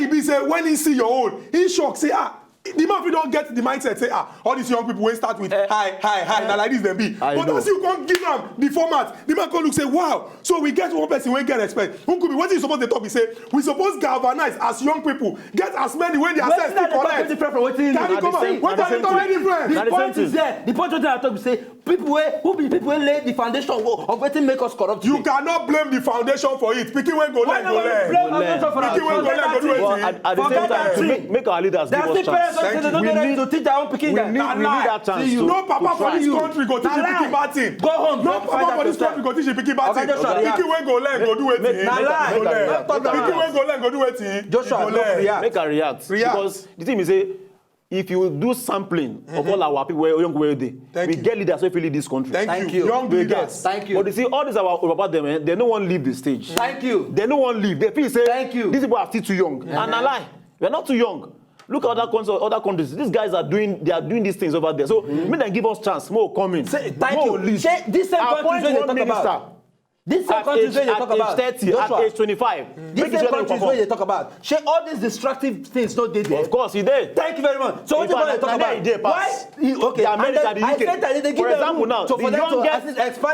He be say when he see your own, he shock say the man if you don't get the mindset say all these young people will start with hi na like this dem be. But as you can't give them the format, the man can look say wow. So we get one person wey get respect. Who could be what you supposed to talk? We say we supposed galvanize as young people get as many when they are set to collect. Different from what you come on? What are they different? The point is there. The point I talk say people who lay the foundation of what make us corrupt. You cannot blame the foundation for it. Pikin when go learn go learn. Pikin when go learn go do it. At the same time, to make our leaders give us chance. We need to teach our Pikin. We need that chance. No papa for this country go teach the Pikin bad thing. Go home. No papa for this country go teach the Pikin bad thing. Pikin when go learn go do it. Pikin when go learn go do it. Joshua, react. Make her react. Because the thing is say, if you do sampling of all our people where young where they, we get leaders who lead this country. Thank you. Young leaders. Thank you. But you see, all this about them, they don't want to leave the stage. Thank you. They don't want to leave. They feel say, thank you. These people are still too young. And I lie. We're not too young. Look at other countries. These guys are doing these things over there. So make them give us chance. More coming. Thank you. This same countries where they talk about. This same countries where they talk about. At age 30, at age 25. This same countries where they talk about. Share all these distractive things not there. Of course, he did. Thank you very much. So what you want to talk about? Why? Okay. America, the UK. I said that they give for example, now so the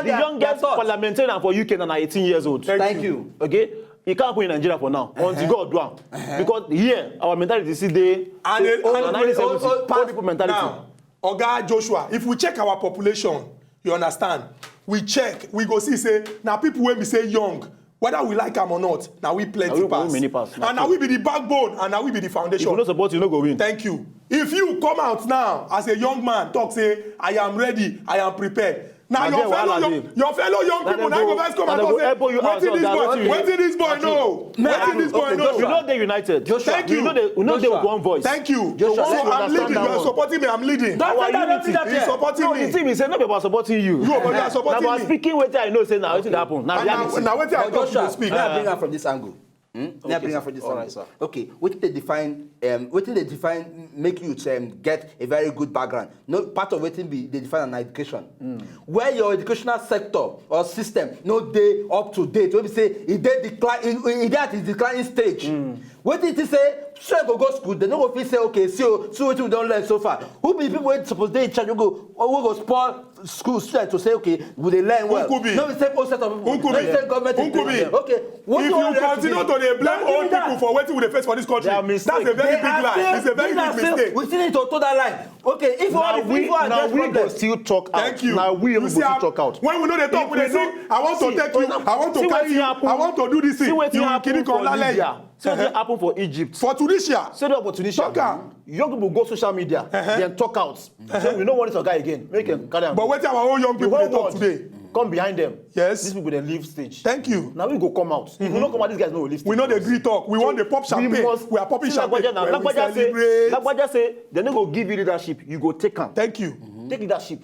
youngest parliamentarian for UK are 18 years old. Thank you. Okay. He can't go in Nigeria for now until God do it. Because here our mentality is the old people mentality. Now, Oga Joshua, if we check our population, you understand? We check, we go see say now people when we say young, whether we like them or not, now we plenty pass. And now we be the backbone, and now we be the foundation. If you don't support, you no go win. Thank you. If you come out now as a young man, talk say I am ready, I am prepared. Now your fellow young people now go first come and talk say, what did this boy know? What did this boy know? You know they united. Thank you. We know they with one voice. Thank you. So I'm leading. You are supporting me. I'm leading. He's supporting me. The team is saying not about supporting you. You are supporting me. Now speaking what I know say now what will happen. Now what I talk to speak. Let me bring her from this angle. Okay, what they define make you get a very good background. No part of it they define an education. Where your educational sector or system no day up to date. When we say it at its declining stage. What did he say? Sure, go school. They don't go say okay. So what we don't learn so far. Who be people who supposed to in charge? We go spoil school students to say okay, will they learn well? Who could be? No, we say all set of people. Who could be? Government. Who could be? Okay. If you continue to blame old people for what we face for this country, that's a very big lie. It's a very big mistake. We still need to toe that line. Okay, if we go still talk out. Thank you. Now we will still talk out. When we know they talk, we say, I want to take you, I want to carry you, I want to do this thing. You kidding for Libya. See what happened for Egypt. For Tunisia. Say that for Tunisia. Young people go social media, then talk out. So we don't want this guy again. Make him carry on. But what our own young people they talk today? Come behind them. Yes. These people they leave stage. Thank you. Now we go come out. If we don't come out, these guys no leave stage. We know the agree talk. We want the pop champagne. We are popping champagne. Lagbaja say, they no go give you leadership. You go take them. Thank you. Take leadership.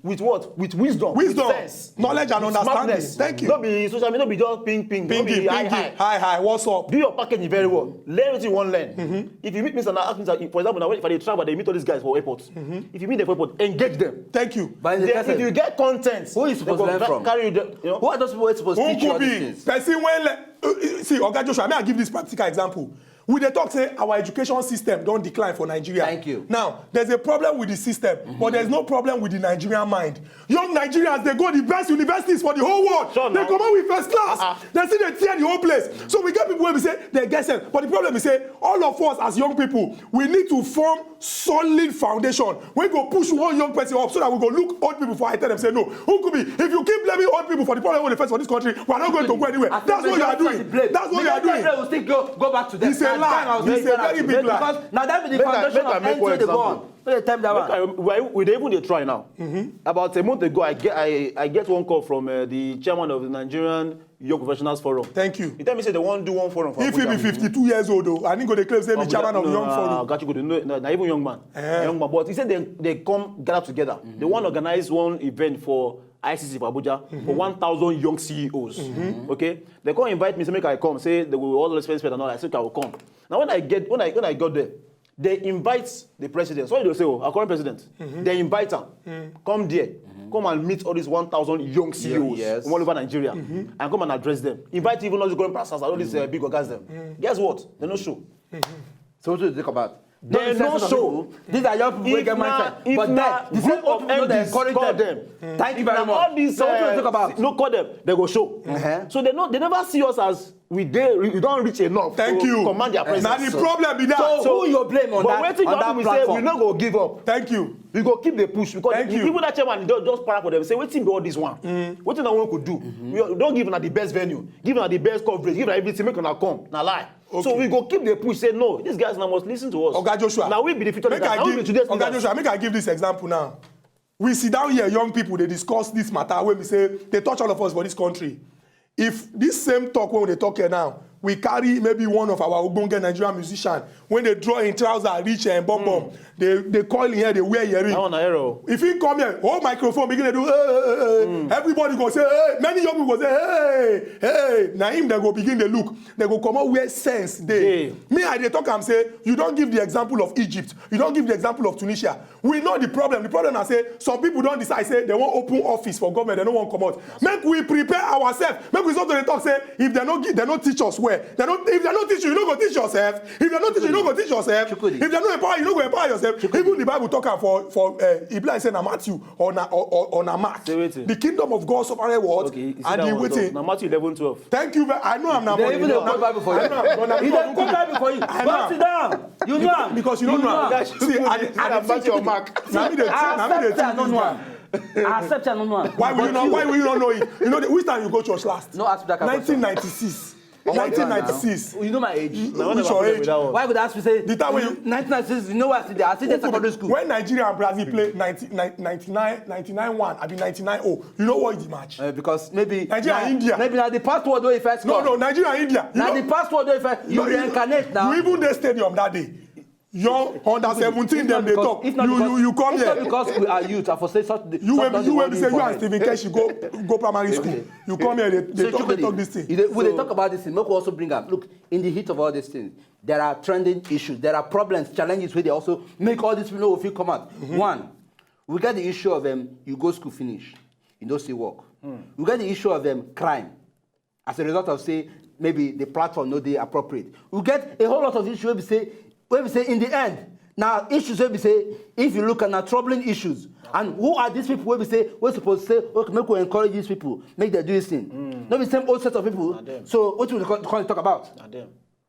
With what? With wisdom. Wisdom. With sense. Knowledge and understanding. Smartness. Thank you. Don't be social media, don't be just ping. Don't be hi. What's up? Do your packaging very well. Learn what you want to learn. If you meet Mr. Ask, for example, now if they travel, they meet all these guys for airports. If you meet them for airport, engage them. Thank you. But if you get content, who is supposed to learn from? Carry the, you know? Who are those people supposed to teach you all these things? Person when see, Oga Joshua, may I give this practical example? We dey talk say our education system don't decline for Nigeria. Thank you. Now, there's a problem with the system, but there's no problem with the Nigerian mind. Young Nigerians, they go to the best universities for the whole world. Sure, they come out with first class. They see they tear the whole place. So we get people where we say they get sense. But the problem is say all of us as young people, we need to form solid foundation. We go push one young person up so that we go look old people for I tell them say no. Who could be? If you keep blaming old people for the problem we face for this country, we're not going to go anywhere. That's what you are doing. That's what you are doing. We'll still go back to them. It's a lie. It's a very big lie. Because now that be the foundation of entering the bond. We even try now. About a month ago, I get one call from the chairman of the Nigerian Young Professionals Forum. Thank you. He tell me say they want to do one forum for if he be 52 years old though, I think go dey claim say the chairman of Young Forum. Got you good. No, not even young man. Young man. But he said they come gather together. They want to organize one event for ICC for Abuja for 1,000 young CEOs. Okay, they come invite me, say make I come. Say they will all expense paid and all. I said I will come. Now when I got there, they invite the president. So what do they say? Oh, our current president. They invite him. Come there. Come and meet all these 1,000 young CEOs from all over Nigeria and come and address them. Invite even all the current pastors and all these big guys them. Guess what? They no show. So what do you think about? They Don't no listen to show. people. These are young people who If get na mindset. But then, the same old people that encourage call them. Thank you very much. All these, So what do you talk about? no call them, they go show. So they never see us as we don't reach enough Thank to you. command their presence. Now the problem be that. So who you blame on but that, wetin on that God will say, platform? we no go give up. Thank you. We go keep the push because Thank you. even that chairman just para for them say wetin be all this one. Wetin that one could do. We don't give una the best venue, give una the best coverage, give una everything, make una come. Na lie. Okay. So we go keep the push. Say no, these guys now must listen to us. Oga Joshua. Now we be the future Make leaders. I Now we be give, today's Oga leaders. Joshua, make I give this example now. We sit down here, young people, they discuss this matter when we say they touch all of us for this country. If this same talk when they talk here now, we carry maybe one of our Ogbonge Nigerian musician when they draw in trousers, reach and bum, they coil in here, they wear earring. That one na hero. If he come here, whole microphone begin to do, everybody go say, hey, many young people go say, hey. Now him they go begin to look, they go come out where sense they. Me, I dey talk am say, you don't give the example of Egypt, you don't give the example of Tunisia. We know the problem. The problem I say, some people don't decide say they want open office for government, they don't want come out. Make we prepare ourselves. Make we start to talk say, if they don't teach us where, if they don't teach you, you don't go teach yourself. If they don't teach you, you don't go teach yourself. Chukudi. If they don't empower you, don't go empower yourself. Even the Bible talking for Ibla say na Matthew or na Mark. The kingdom of God suffered what? Okay, And the waiting. Now Matthew 11:12. Thank you. I know I'm not. They even quote Bible for you. He dey quote Bible for you. Go sit down. You know am. Because you don't know. am. See, I Matthew or Mark. Now me dey I accept I teach don't this know guy. am. I accept I don't know am. Why will you not? Why will you not know it? You know which time you go church last? No, ask me that kind of question. 1996. Oh my God, 1996. You know my age. Now, Which your age? Why would I ask you say The time when you- 1996? You know what I see there? I see the secondary school. When Nigeria and Brazil play 99-1, I mean 99-0. You know what is the match? Because maybe Nigeria and India. Maybe now the password wey you first No, score. Nigeria and India. You Now know- the password wey you first you reincarnate now. You even dey stadium that day. Young under 17 them they talk. You come It's not here. because we are youth. I for say such. You will be say you and Stephen Keshi go primary school. Okay. You come here they So talk this thing. When they talk about this thing, make we also bring up. Look, in the heat of all these things, there are trending issues, there are problems, challenges where they also make all these people feel come out. One, we get the issue of you go school finish, you don't see work. We get the issue of crime, as a result of say maybe the platform no they appropriate. We get a whole lot of issues where we say in the end. Now issues where we say if you look at troubling issues. And who are these people where we say we're supposed to say, okay, make we encourage these people, make them do this thing. Not the same old set of people. So what do we talk about?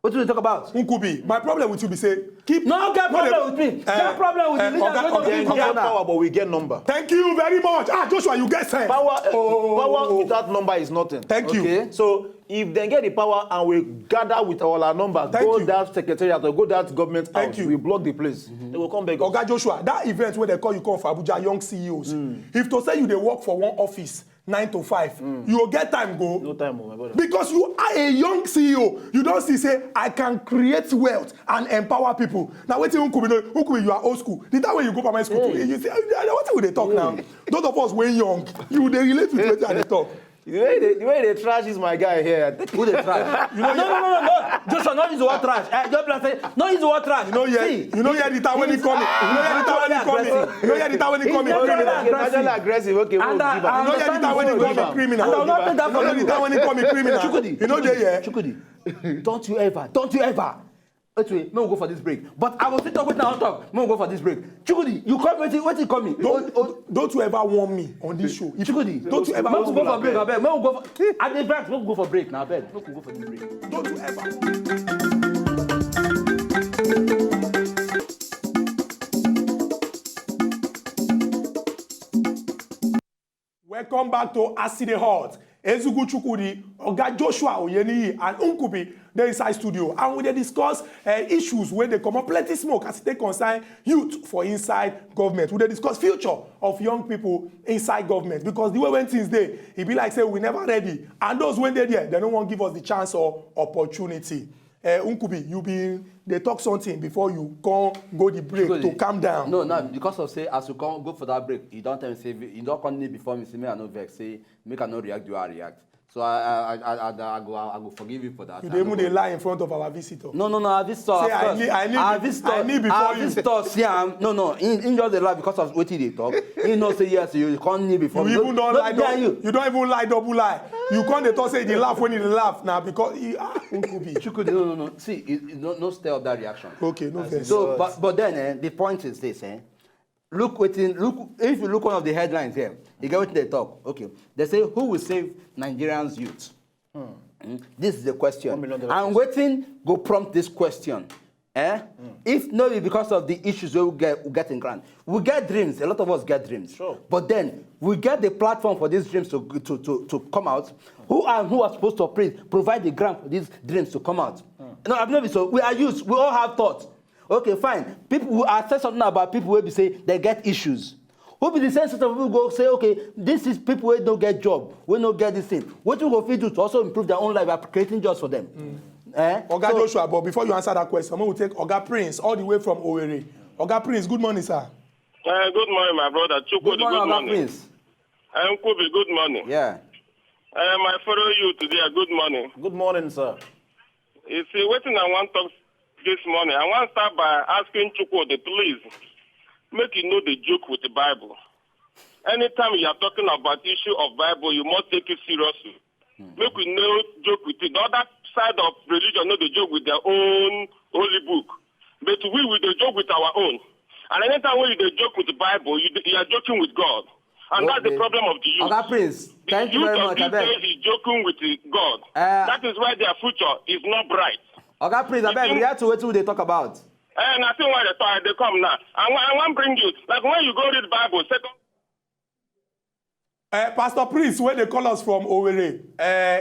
What do we talk about? Nkubi, my problem with you be say keep. No get problem with me. Get problem with the leaders. We get power, but we get number. Thank you very much. Joshua, you get sense. Power without number is nothing. Thank you. Okay. So if they get the power and we gather with all our numbers, go that secretariat or go that government house, we block the place. They will come back. Oga Joshua, that event where they call you come for Abuja, young CEOs. If to say you they work for one office 9 to 5, you will get time go. No time, my brother. Because you are a young CEO. You don't see say I can create wealth and empower people. Now wait till Nkubi, you are old school. The time when you go primary school, you say what will they talk now? Those of us when young, you they relate with what they talk. The way they trash is my guy here. Who they trash? No. Joshua, not use the word trash. Just say, not use the word trash. You know the time when he coming. You know the time when he coming. Naturally aggressive. Okay, we'll give up. You know the time when he coming criminal. And I will not take that You know the time when he coming criminal. Chukudi. You know they here. Chukudi. Don't you ever. Wait, may we go for this break. But I will still talk with now talk. May we go for this break. Chukudi, you come wait call me. Don't you ever warn me on this show. Chukudi, Don't you ever may we warn go me. for break, I beg. May we go for at the back, may we go for break now, I beg. May we go for this break. Don't you ever. Welcome back to Aside Hot. Ezugu Chukudi, Oga Joshua Oyeniyi, and Nkubi, they inside studio. And we dey discuss issues where they come up plenty smoke as they concern youth for inside government. We dey discuss future of young people inside government. Because the way when things dey, it be like say we never ready. And those when they there, they don't want to give us the chance or opportunity. Nkubi, they talk something before you go the break to calm down. No, because of say as you go for that break, you don't tell me say you don't come before me say me I no vex say make I no react, do I react. So I go forgive you for that. You don't even lie in front of our visitor. No, our visitor. Say, I need before our you. visitor, see, no. He just lie because of what they talk. He not say yes, you can't need before. You even don't lie. You don't even lie double lie. You can't talk say they laugh when you laugh now because Chukwudi, no. See, no stay of that reaction. Okay, no offense. So, but then the point is this, Look, if you look one of the headlines here, you get what they talk. Okay, they say who will save Nigerians' youth? This is the question. And waiting go prompt this question. If not because of the issues we get in grant, we get dreams. A lot of us get dreams. Sure. But then we get the platform for these dreams to come out. Who are supposed to provide the grant for these dreams to come out? No, I've never so. We are youth. We all have thoughts. Okay, fine. People who are say something about people will be say they get issues. Who be the same sort of people go say, okay, this is people who don't get job, we don't get this thing. What you go do to also improve their own life by creating jobs for them? Oga Joshua, but before you answer that question, I'm going to take Oga Prince all the way from Owerri. Oga Prince, good morning, sir. Good morning, my brother. Chukwudi, good morning. Prince. Kubi, good morning. Yeah. My fellow you today, good morning. Good morning, sir. You see, waiting I want to talk this morning. I want to start by asking Chukwudi, please, make you know the joke with the Bible. Anytime you are talking about the issue of Bible, you must take it seriously. Make we know joke with it. The other side of religion know the joke with their own holy book. But we the joke with our own. And anytime when you joke with the Bible, you are joking with God. And that's the problem of the youth. Oga Prince, thank you very much. The youth of these days is joking with God. That is why their future is not bright. Oga Prince, I beg, we have to wait till they talk about. And I think why they come now. I want to bring you, like when you go read the Bible, Pastor Prince, when they call us from Owerri,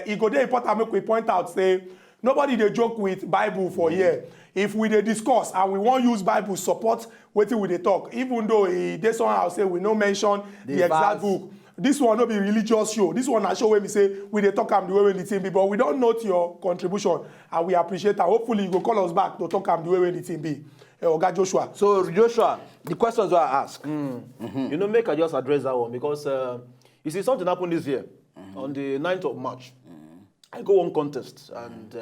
it go dey important make we point out, say, nobody they joke with Bible for here. If we they discuss and we want use Bible support, wetin we they talk. Even though they somehow say we no mention the exact book. This one no be religious show. This one I show when we say we they talk am the way the team be, but we don't note your contribution and we appreciate that. Hopefully you go call us back to talk am the way the team be. Oga Joshua. So Joshua, the questions were asked. You know, make I just address that one because you see something happened this year on the 9th of March. I go on contest and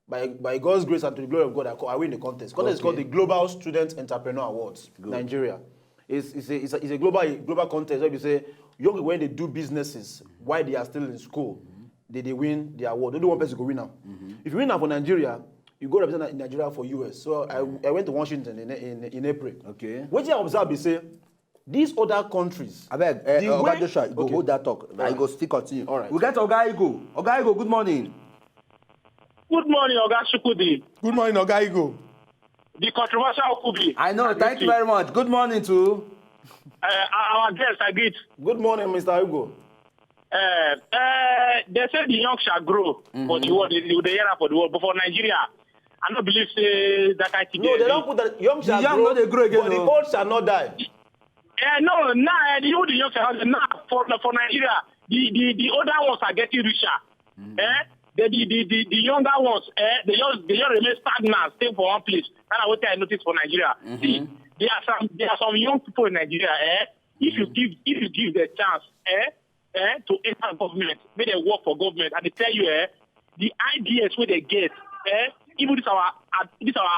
by God's grace and to the glory of God, I win the contest. Contest is called the Global Student Entrepreneur Awards, Nigeria. It's a global contest where you say young people when they do businesses while they are still in school, they win the award. Only one person go win now. If you win now for Nigeria, you go represent Nigeria for US. So I went to Washington in April. Okay. What I observe is say these other countries. I beg, Oga Joshua, go hold that talk. I go still continue. All right. We get Oga Igo. Oga Igo, good morning. Good morning, Oga Chukwudi. Good morning, Oga Igo. The controversial Kubi. I know. Thank you very much. Good morning to our guest, I greet. Good morning, Mr. Hugo. They say the young shall grow for the world, the era for the world, but for Nigeria, I don't believe that I think. No, they don't put that young shall grow, they grow again, but the old shall not die. No, now the young shall now for Nigeria, the older ones are getting richer. The younger ones, they just remain stagnant, stay for one place. That's what I noticed for Nigeria. See, there are some young people in Nigeria. If you give the chance, to enter government, may they work for government, and they tell you, the ideas where they get, even this our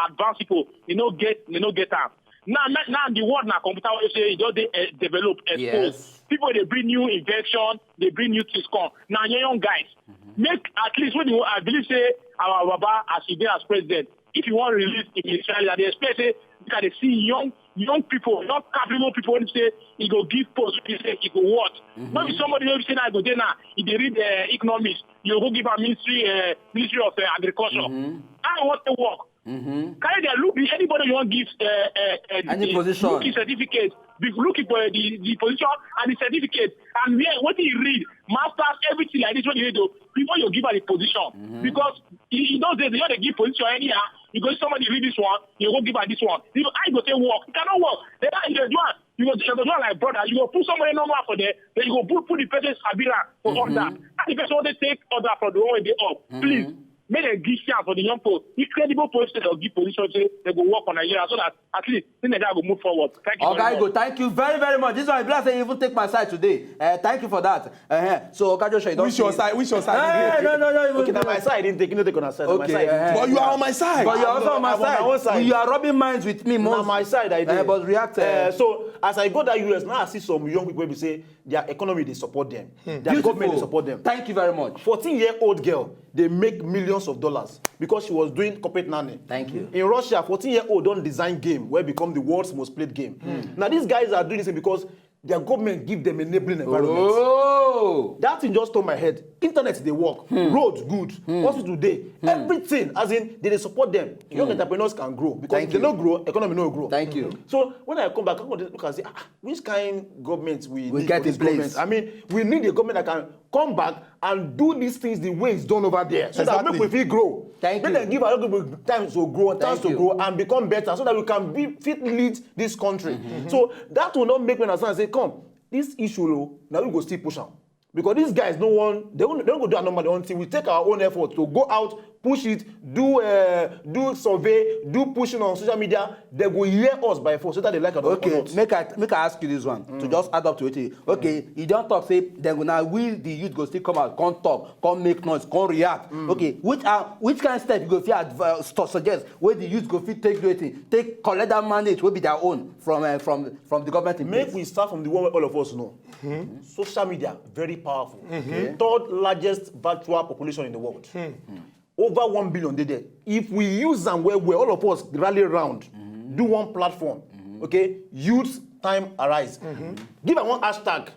advanced people, they no get them. Now the world now computer will say they develop expose. Yes. People they bring new invention, they bring new things come. Now young guys, make at least when you I believe say our Baba as he did as president, if you want to release in Israel, they expect say because they see young people, young capable people when say he go give post, he say he go what? Not be somebody who say that go there now, if they read economics, you go give a ministry of agriculture. I want to work. Can they look anybody you want give any position, looking certificate, looking for the position and the certificate, and what you read, masters, everything like this. What you do before you give her the position, because in those days they give position anyhow. You go somebody read this one, you go give her this one. I go say work, you cannot work. Then you do one. You go do one like brother. You go put somebody normal for there. Then you go put the person Sabira for order. And the person want to take order from the one way they up. Please. make a give chance for the young people, incredible position or give position, they go work on Nigeria so that at least Nigeria will move forward. Thank you. Okay, good. Thank you very, very much. This one, I even take my side today. Thank you for that. So, Oga Joshua, you don't. Which your side? No. Okay, now my side, I didn't take on a side. Okay, but you are on my side. But you are also on my side. You are rubbing minds with me more. On my side, I did. But react. So, as I go to the US, now I see some young people who say their economy, they support them. Their government, they support them. Thank you very much. 14-year-old girl, they make millions of dollars because she was doing corporate nanny. Thank you. In Russia, 14-year-old don't design game where become the world's most played game. Now, these guys are doing this because their government give them enabling environment. Oh! That thing just told my head. Internet, they work. Roads, good. Hospital, today. Everything, as in, they support them. Young entrepreneurs can grow. Because if they don't grow, economy no grow. Thank you. So, when I come back, I'm going to look and say, which kind of government we need get for this in place. government? I mean, we need a government that can come back and do these things the way it's done over there. So that make we feel grow. Thank you. Then give our people time to grow, chance to grow, and become better so that we can fit lead this country. So that will not make me understand and say, come, this issue, now we go still push on. Because these guys, they don't go do a normal until we take our own effort to go out, push it, do survey, do pushing on social media. They will hear us by force so that they like it. Okay, make I ask you this one to just add up to it. Okay, you don't talk, say, then now we the youth go still come out, come talk, come make noise, come react. Okay, which kind of step you go fit suggest where the youth go fit take collect that mandate will be their own from the government. Make we start from the one where all of us know. Social media, very powerful. Third largest virtual population in the world. Over 1 billion they there. If we use them where all of us rally around, do one platform, okay, youth time arise. Give them one hashtag.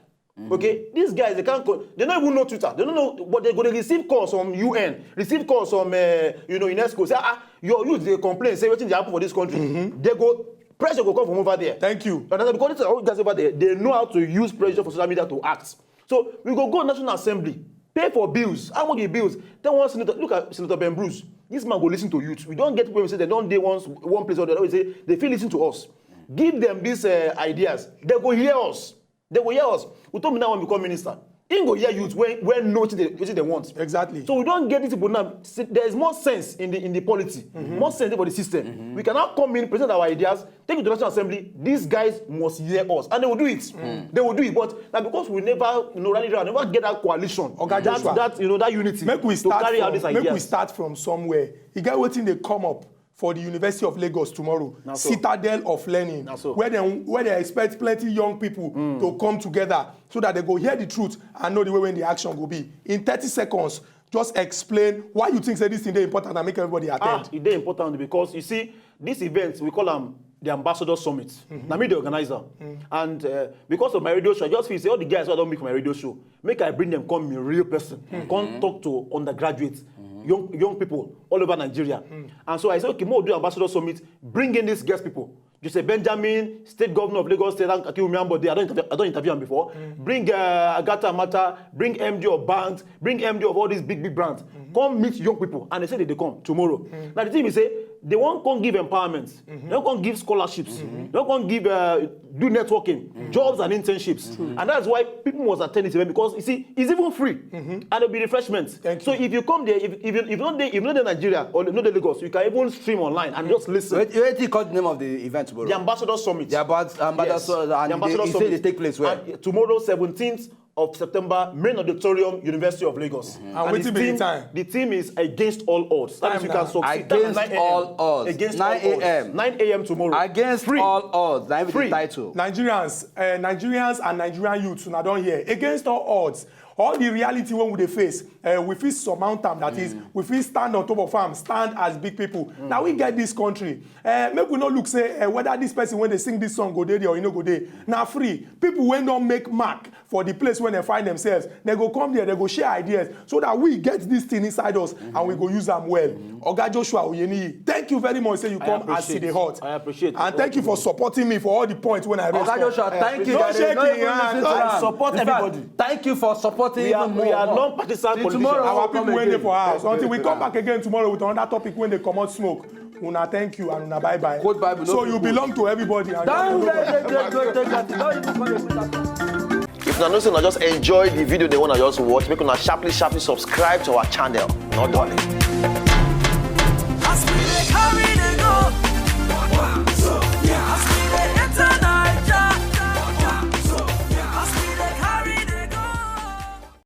Okay, these guys, they don't even know Twitter. They don't know, but they're going to receive calls from UN, receive calls from UNESCO. Say, your youth, they complain, say, what's happen for this country? They go, pressure will come from over there. Thank you. And because it's all guys over there, they know how to use pressure for social media to act. So we go National Assembly, pay for bills. How much the bills? Then one senator, look at Senator Ben Bruce. This man go listen to youth. We don't get people who say they don't day one place or the other. We say they feel listen to us. Give them these ideas. They go hear us. They will hear us. We told me now when we become minister. He go hear youth when know what they want. Exactly. So we don't get these people now. There is more sense in the polity, more sense for the system. We cannot come in, present our ideas, take it to the National Assembly. These guys must hear us, and they will do it. They will do it, but now because we never, rally around, never get that coalition, that unity. Make we to carry out these ideas. Make we start from somewhere. You get what thing they come up for the University of Lagos tomorrow, Citadel of Learning, where they expect plenty young people to come together so that they go hear the truth and know the way when the action will be. In 30 seconds, just explain why you think this thing is important and make everybody attend. It's very important because you see, this event, we call them the Ambassador Summit. Now me the organizer. And because of my radio show, I just feel say all the guys who I don't make for my radio show, make I bring them come in real person, come talk to undergraduates. Young people all over Nigeria. And so I said, okay, more do Ambassador Summit, bring in these guest people. Jose Benjamin, State Governor of Lagos State, I don't interview him before. Bring Agatha Mata, bring MD of banks, bring MD of all these big brands. Come meet young people. And they say that they come tomorrow. Now the thing is, they won't come give empowerment. They won't come give scholarships. They won't come give do networking, jobs and internships. And that's why people must attend this event because you see, it's even free. And there'll be refreshments. So if you come there, if not in Nigeria or not the Lagos, you can even stream online and just listen. Wait, you call the name of the event tomorrow? The Ambassador Summit. The Ambassador Summit. They take place where? Tomorrow, 17th of September, main auditorium, University of Lagos. And what's the time? The team is against all odds. That means you can succeed. Against all odds. Against 9 a.m. 9 a.m. tomorrow. Against all odds. That is the title. Nigerians and Nigerian youths, now don't hear. Against all odds. All the reality when we face, we feel surmount them. That is, we feel stand on top of them, stand as big people. Now we get this country. Make we not look say whether this person when they sing this song go there or you know go there. Now free people when don't make mark for the place when they find themselves, they go come there, they go share ideas so that we get this thing inside us and we go use them well. Oga Joshua Oyeniyi, thank you very much. Say you come and see the hot. I appreciate it. And thank you for supporting me for all the points when I raised. Oga Joshua, thank you. No shaking hands. I support everybody. Thank you for supporting. We are non-partisan politicians. Our people waiting for us until we come back again tomorrow with another topic when they come out smoke. Una thank you and una bye bye. So you belong to everybody. And if you know, just enjoy the video they want to just watch, make una sharply subscribe to our channel. Not darling.